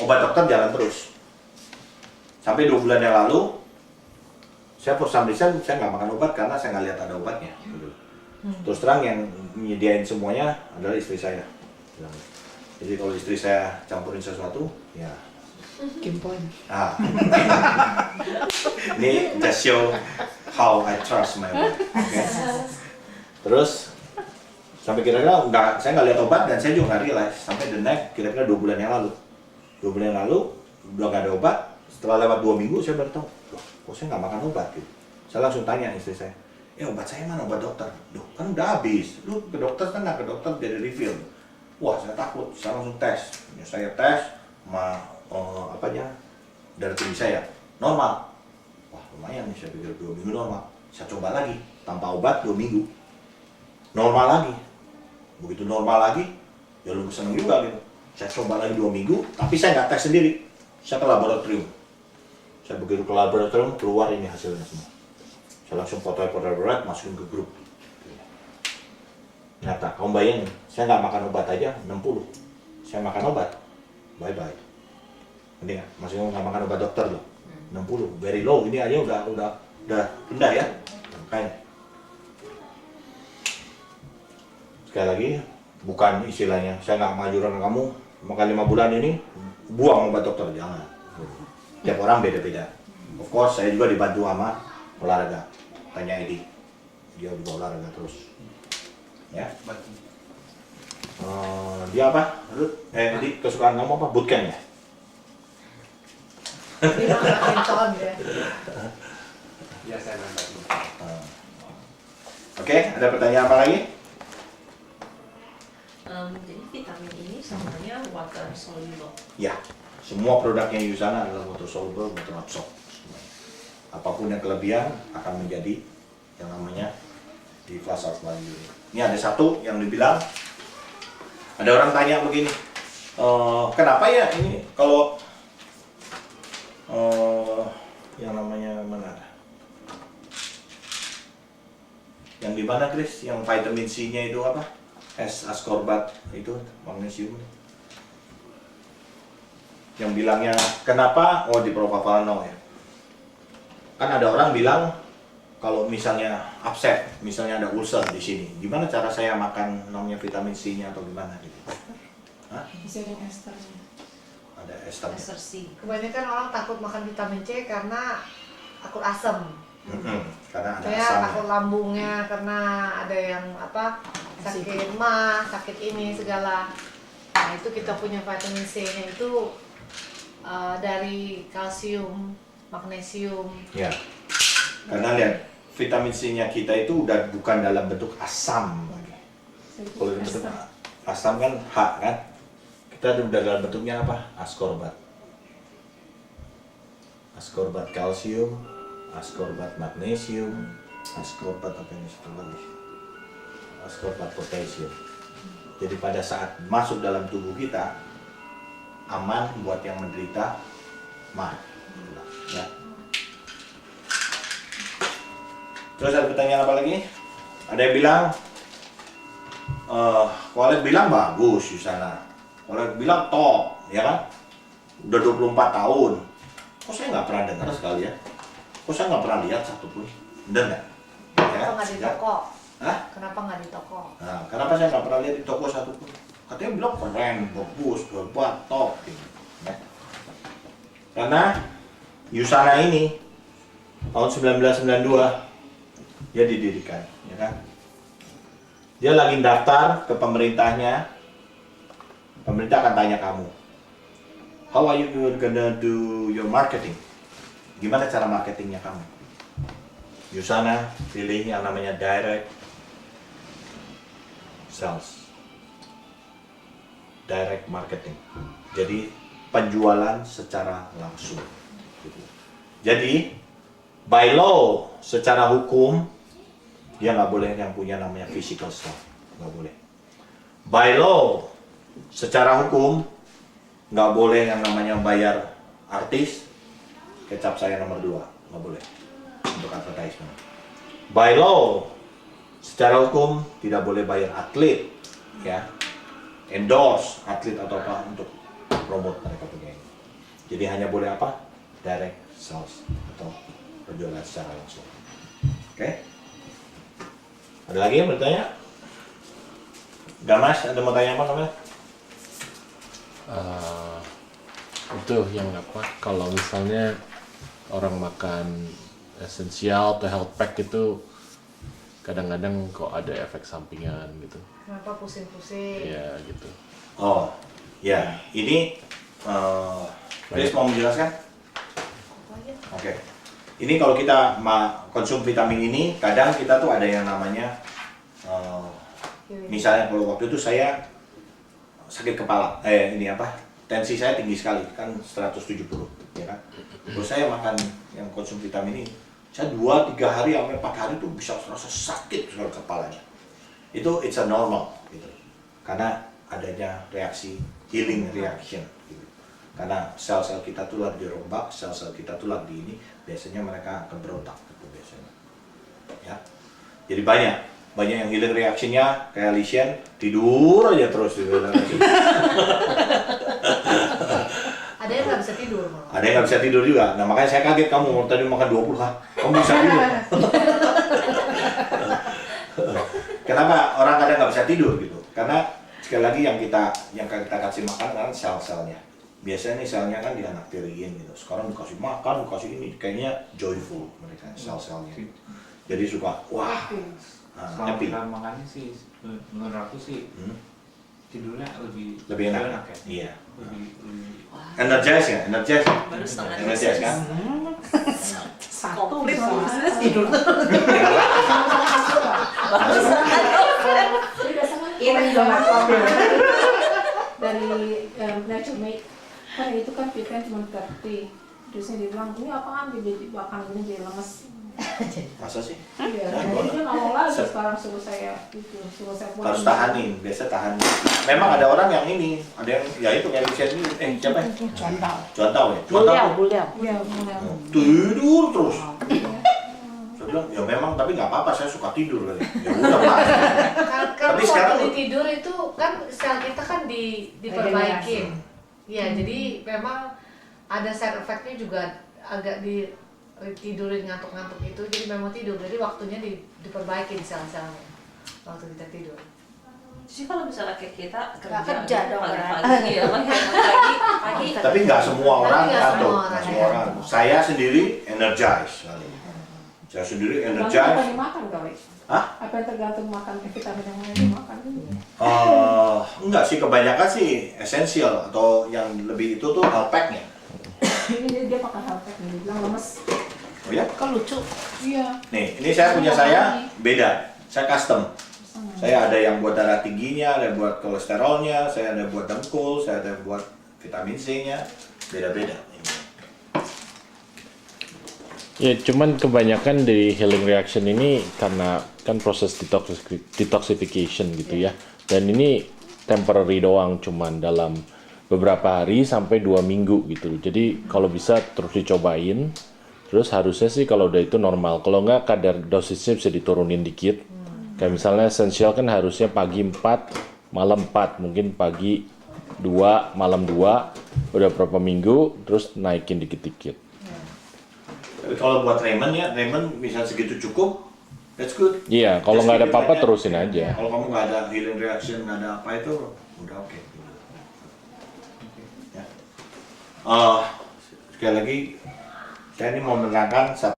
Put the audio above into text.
obat dokter jalan terus. Sampai 2 bulan yang lalu, saya for some reason, saya nggak makan obat karena saya nggak lihat ada obatnya. Gitu. Terus terang yang menyediain semuanya adalah istri saya. Jadi kalau istri saya campurin sesuatu, ya. Kimpon. Ini just show how I trust my wife. Okay? Terus sampai kira-kira saya nggak lihat obat dan saya juga nggak realize sampai the next kira-kira 2 bulan yang lalu. 2 bulan yang lalu udah nggak ada obat. Setelah lewat 2 minggu saya baru tahu, loh, kok saya nggak makan obat gitu. Saya langsung tanya istri saya, obat saya mana, obat dokter? Duh, kan udah habis. Lu ke dokter kan nggak ke dokter jadi refill. Wah, saya takut. Saya langsung tes. Ya, saya tes darah tinggi saya normal. Wah, lumayan nih, saya pikir 2 minggu normal. Saya coba lagi tanpa obat 2 minggu normal lagi. Begitu normal lagi, ya lu seneng juga gitu. Saya coba lagi 2 minggu, tapi saya nggak tes sendiri. Saya ke laboratorium. Saya begitu ke laboratorium, keluar ini hasilnya semua. Saya langsung foto-foto masukin ke grup. Nyata, kamu bayangin, saya nggak makan obat aja 60. Saya makan obat, bye-bye. Ini maksudnya nggak makan obat dokter loh. 60, very low. Ini aja udah rendah ya. Makanya. Sekali lagi, bukan istilahnya saya nggak majuran kamu makan 5 bulan ini buang obat dokter, jangan. Tiap orang beda-beda. Of course saya juga dibantu sama olahraga. Tanya Edi, dia juga olahraga terus. Ya. Dia apa? Edi kesukaan kamu apa? Bootcamp ya? Dia makin ton ya. Ya saya nambah. Oke, ada pertanyaan apa lagi? Jadi vitamin ini semuanya water soluble. Ya, semua produknya Yusana adalah water soluble, water absorb. Apapun yang kelebihan akan menjadi yang namanya di flash out value. Ini ada satu yang dibilang, ada orang tanya begini, kenapa ya ini kalau yang namanya mana? Yang di mana, Chris? Yang vitamin C-nya itu apa? Ascorbat itu magnesium. Yang bilangnya kenapa? Oh, di Propafalno ya. Kan ada orang bilang kalau misalnya upset, misalnya ada ulcer di sini, gimana cara saya makan namanya vitamin C-nya atau gimana gitu? Hah? Bisa ada esternya. Ada esternya. Ester C. Kebanyakan orang takut makan vitamin C karena takut asam. Karena ada Saya asam. takut lambungnya karena ada yang sakit mah, sakit ini segala. Nah itu kita punya vitamin C-nya itu dari kalsium, magnesium. Ya. Karena lihat vitamin C-nya kita itu udah bukan dalam bentuk asam lagi. Kalau dalam bentuk asam kan H kan. Kita udah dalam bentuknya apa? Ascorbat. Ascorbat kalsium, ascorbat magnesium, ascorbat apa ini satu lagi? Ascorbat potasium. Jadi pada saat masuk dalam tubuh kita aman buat yang menderita mah. Ya. Terus ada pertanyaan apa lagi? Ada yang bilang, Kolet bilang bagus di sana. Kolet bilang top, ya kan? Udah 24 tahun. Kok saya nggak pernah dengar sekali ya? Kok saya nggak pernah lihat satupun? Bener nggak? Kenapa nggak di toko? Hah? Kenapa nggak di toko? Nah, kenapa saya nggak pernah lihat di toko satupun? Katanya bilang keren, bagus, hebat, top. Gitu. Ya. Karena Yusana ini tahun 1992 dia didirikan, ya kan? Dia lagi daftar ke pemerintahnya. Pemerintah akan tanya kamu, how are you gonna do your marketing? Gimana cara marketingnya kamu? Yusana pilih yang namanya direct sales, direct marketing. Jadi penjualan secara langsung. Jadi by law, secara hukum dia nggak boleh yang punya namanya physical store, nggak boleh. By law, secara hukum nggak boleh yang namanya bayar artis, kecap saya nomor 2, nggak boleh untuk advertisement. By law, secara hukum tidak boleh bayar atlet, ya, endorse atlet atau apa untuk promote mereka punya ini. Jadi hanya boleh apa? Direct sales atau penjualan secara langsung. Oke? Ada lagi yang bertanya? Gamas, ada mau tanya apa namanya? Itu yang apa? Kalau misalnya orang makan esensial atau health pack itu kadang-kadang kok ada efek sampingan gitu. Kenapa pusing-pusing? Ya gitu. Oh, ya. Ini Chris mau menjelaskan? Oke. Ini kalau kita konsum vitamin ini, kadang kita tuh ada yang namanya misalnya kalau waktu itu saya sakit kepala, ini apa? Tensi saya tinggi sekali, kan 170, ya kan? Terus saya makan yang konsum vitamin ini, saya 2-3 hari sampai 4 hari tuh bisa terasa sakit sekali kepalanya. Itu it's a normal gitu. Karena adanya reaksi healing reaction gitu. Karena sel-sel kita tuh lagi dirombak, sel-sel kita tuh lagi ini, biasanya mereka akan berontak gitu biasanya. Ya. Jadi banyak yang healing reaction-nya kayak Lishan tidur aja terus di dalam. Ada yang nggak bisa tidur malah. Ada yang nggak bisa tidur juga. Nah makanya saya kaget kamu tadi makan 20 kan, kamu bisa tidur. Kenapa orang kadang nggak bisa tidur gitu? Karena sekali lagi yang kita kasih makan kan sel-selnya. Biasanya nih selnya kan dianakteriin gitu. Sekarang dikasih makan, dikasih ini, kayaknya joyful mereka sel-selnya. Jadi suka wah. Kalau Happy. kita makannya sih, menurut aku sih tidurnya lebih Enak. ya. Iya. Lebih Energize ya, energize. Baru setengah Energize kan? komplit Tidur. Ini dari Nature Made kan itu kan pikiran cuma 30, terusnya dia bilang ini apaan dia bakal ini jadi lemes. Masa sih? Iya, Nah, jadi dia nggak mau lagi Se- sekarang suruh saya pulang. Harus tahanin, biasa tahanin. Memang ada orang yang ini, ada yang ya itu kayak Lishan ini, siapa? Cuantau ya? Cuantau. Iya, mulai. Tidur terus. Saya bilang, ya memang tapi nggak apa-apa, saya suka tidur kali. Ya udah Pak. Karena sekarang- waktu tidur itu kan sel kita kan diperbaikin. Ya, jadi memang ada side effect-nya juga agak tidurin ngantuk-ngantuk itu, jadi memang tidur. Jadi waktunya diperbaiki sel-selnya waktu kita tidur. Jadi kalau misalnya kayak kita kerja dong, pagi-pagi ya, pagi. Tapi nggak semua orang Tapi nggak ngantuk, semua nggak orang semua ya. orang. Saya sendiri energize. Saya sendiri Apa energize. yang dimakan kali? Hah? Apa yang tergantung makan vitamin yang mana dimakan dulu. Enggak sih, kebanyakan sih esensial atau yang lebih itu tuh health pack-nya. Ini dia pakai hal nih, dia bilang lemes. Oh ya? Kan lucu. Iya. Nih, ini saya punya saya beda. Saya custom. Saya ada yang buat darah tingginya, ada buat kolesterolnya, saya ada buat dengkul, saya ada buat vitamin C-nya. Beda-beda. Ya cuman kebanyakan dari healing reaction ini karena kan proses detoxification gitu ya. Dan ini temporary doang, cuman dalam beberapa hari sampai 2 minggu gitu. Jadi kalau bisa terus dicobain. Terus harusnya sih kalau udah itu normal. Kalau nggak kadar dosisnya bisa diturunin dikit. Kayak misalnya esensial kan harusnya pagi 4, malam 4. Mungkin pagi 2, malam 2. Udah berapa minggu, terus naikin dikit-dikit. Tapi kalau buat Raymond ya, Raymond bisa segitu cukup. That's good. Iya, kalau nggak ada Sedikit apa-apa aja. terusin aja. Kalau kamu nggak ada healing reaction, nggak ada apa itu, udah oke. Ya. Sekali lagi, saya ini mau menerangkan